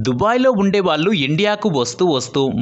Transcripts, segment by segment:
దుబాయ్లో ఉండే వాళ్ళు ఇండియాకు వస్తూ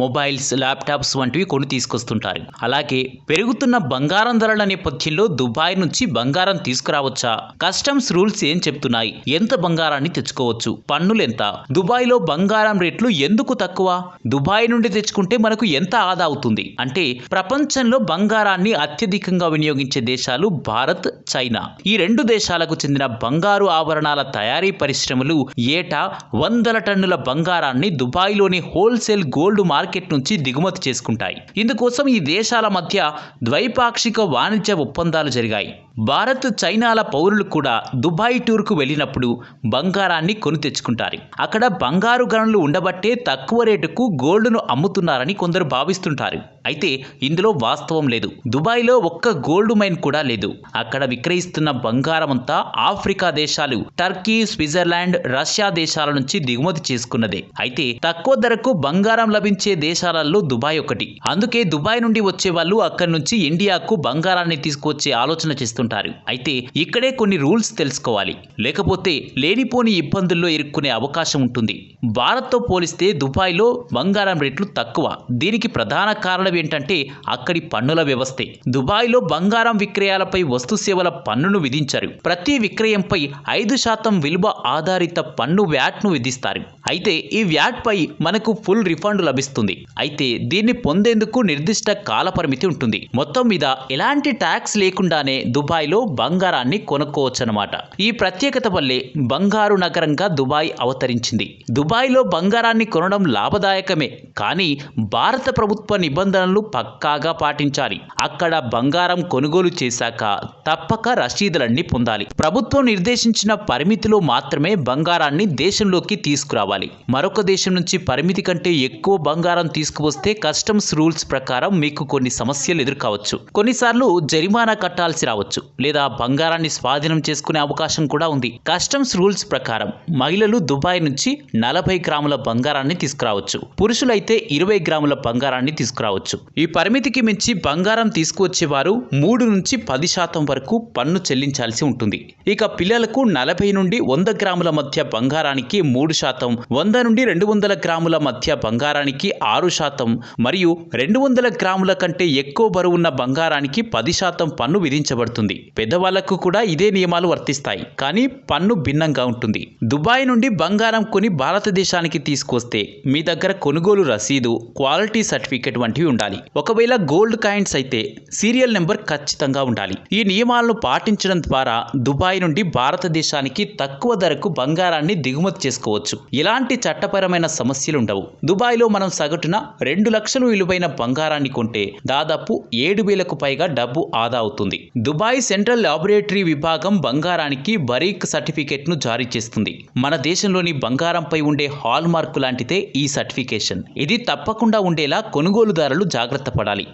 మొబైల్స్, ల్యాప్టాప్స్ వంటివి కొని తీసుకొస్తుంటారు. అలాగే పెరుగుతున్న బంగారం ధరల నేపథ్యంలో దుబాయ్ నుంచి బంగారం తీసుకురావచ్చా? కస్టమ్స్ రూల్స్ ఏం చెప్తున్నాయి? ఎంత బంగారాన్ని తెచ్చుకోవచ్చు? పన్నులెంత? దుబాయ్లో బంగారం రేట్లు ఎందుకు తక్కువ? దుబాయ్ నుండి తెచ్చుకుంటే మనకు ఎంత ఆదా అవుతుంది? అంటే ప్రపంచంలో బంగారాన్ని అత్యధికంగా వినియోగించే దేశాలు భారత్, చైనా. ఈ రెండు దేశాలకు చెందిన బంగారు ఆభరణాల తయారీ పరిశ్రమలు ఏటా వందల టన్నుల బంగారాన్ని దుబాయ్లోని హోల్సేల్ గోల్డ్ మార్కెట్ నుంచి దిగుమతి చేసుకుంటాయి. ఇందుకోసం ఈ దేశాల మధ్య ద్వైపాక్షిక వాణిజ్య ఒప్పందాలు జరిగాయి. భారత్, చైనాల పౌరులు కూడా దుబాయ్ టూర్కు వెళ్ళినప్పుడు బంగారాన్ని కొని తెచ్చుకుంటారు. అక్కడ బంగారు గనులు ఉండబట్టే తక్కువ రేటుకు గోల్డ్ను అమ్ముతున్నారని కొందరు భావిస్తుంటారు. అయితే ఇందులో వాస్తవం లేదు. దుబాయ్లో ఒక్క గోల్డ్ మైన్ కూడా లేదు. అక్కడ విక్రయిస్తున్న బంగారం అంతా ఆఫ్రికా దేశాలు, టర్కీ, స్విట్జర్లాండ్, రష్యా దేశాల నుంచి దిగుమతి చేసుకున్నదే. అయితే తక్కువ ధరకు బంగారం లభించే దేశాలలో దుబాయ్ ఒకటి. అందుకే దుబాయ్ నుండి వచ్చే వాళ్ళు అక్కడి నుంచి ఇండియాకు బంగారాన్ని తీసుకువచ్చే ఆలోచన చేస్తుంటారు. అయితే ఇక్కడే కొన్ని రూల్స్ తెలుసుకోవాలి, లేకపోతే లేనిపోని ఇబ్బందుల్లో ఇరుక్కునే అవకాశం ఉంటుంది. భారత్తో పోలిస్తే దుబాయ్లో బంగారం రేట్లు తక్కువ. దీనికి ప్రధాన కారణం ఏంటంటే అక్కడి పన్నుల వ్యవస్థే. దుబాయ్లో బంగారం విక్రయాలపై వస్తు సేవల పన్నును విధించారు. ప్రతి విక్రయంపై 5% విలువ ఆధారిత పన్ను వ్యాట్ను విధిస్తారు. అయితే ఈ వ్యాట్ పై మనకు ఫుల్ రిఫండ్ లభిస్తుంది. అయితే దీన్ని పొందేందుకు నిర్దిష్ట కాల పరిమితి ఉంటుంది. మొత్తం మీద ఎలాంటి ట్యాక్స్ లేకుండానే దుబాయ్లో బంగారాన్ని కొనుక్కోవచ్చన్నమాట. ఈ ప్రత్యేకత వల్లే బంగారు నగరంగా దుబాయ్ అవతరించింది. దుబాయ్లో బంగారాన్ని కొనడం లాభదాయకమే, కానీ భారత ప్రభుత్వ నిబంధనలు పక్కాగా పాటించాలి. అక్కడ బంగారం కొనుగోలు చేశాక తప్పక రసీదులన్నీ పొందాలి. ప్రభుత్వం నిర్దేశించిన పరిమితిలో మాత్రమే బంగారాన్ని దేశంలోకి తీసుకురావాలి. మరొక దేశం నుంచి పరిమితి కంటే ఎక్కువ బంగారం తీసుకువస్తే కస్టమ్స్ రూల్స్ ప్రకారం మీకు కొన్ని సమస్యలు ఎదుర్కోవచ్చు. కొన్నిసార్లు జరిమానా కట్టాల్సి రావచ్చు, లేదా బంగారాన్ని స్వాధీనం చేసుకునే అవకాశం కూడా ఉంది. కస్టమ్స్ రూల్స్ ప్రకారం మహిళలు దుబాయ్ నుంచి 40 గ్రాముల బంగారాన్ని తీసుకురావచ్చు. పురుషులైతే 20 గ్రాముల బంగారాన్ని తీసుకురావచ్చు. ఈ పరిమితికి మించి బంగారం తీసుకువచ్చేవారు 3 నుంచి 10% వరకు పన్ను చెల్లించాల్సి ఉంటుంది. ఇక పిల్లలకు 40 నుండి 100 గ్రాముల మధ్య బంగారానికి 3%, 100 నుండి 200 గ్రాముల మధ్య బంగారానికి 6% మరియు 200 గ్రాముల కంటే ఎక్కువ బరువున్న బంగారానికి 10% పన్ను విధించబడుతుంది. పెద్దవాళ్లకు కూడా ఇదే నియమాలు వర్తిస్తాయి, కానీ పన్ను భిన్నంగా ఉంటుంది. దుబాయ్ నుండి బంగారం కొని భారతదేశానికి తీసుకొస్తే మీ దగ్గర కొనుగోలు రసీదు, క్వాలిటీ సర్టిఫికేట్ వంటివి ఉండాలి. ఒకవేళ గోల్డ్ కాయిన్స్ అయితే సీరియల్ నెంబర్ ఖచ్చితంగా ఉండాలి. ఈ నియమాలను పాటించడం ద్వారా దుబాయ్ నుండి భారతదేశానికి తక్కువ ధరకు బంగారాన్ని దిగుమతి చేసుకోవచ్చు. ఎలాంటి చట్టపరమైన సమస్యలు ఉండవు. దుబాయ్లో మనం సగటున 2 లక్షలు విలువైన బంగారాన్ని కొంటే దాదాపు 7,000కు పైగా డబ్బు ఆదా అవుతుంది. దుబాయ్ సెంట్రల్ లాబొరేటరీ విభాగం బంగారానికి బరీక్ సర్టిఫికేట్ను జారీ చేస్తుంది. మన దేశంలోని బంగారంపై ఉండే హాల్ మార్కు లాంటిదే ఈ సర్టిఫికేషన్. ఇది తప్పకుండా ఉండేలా కొనుగోలుదారులు జాగ్రత్త పడాలి.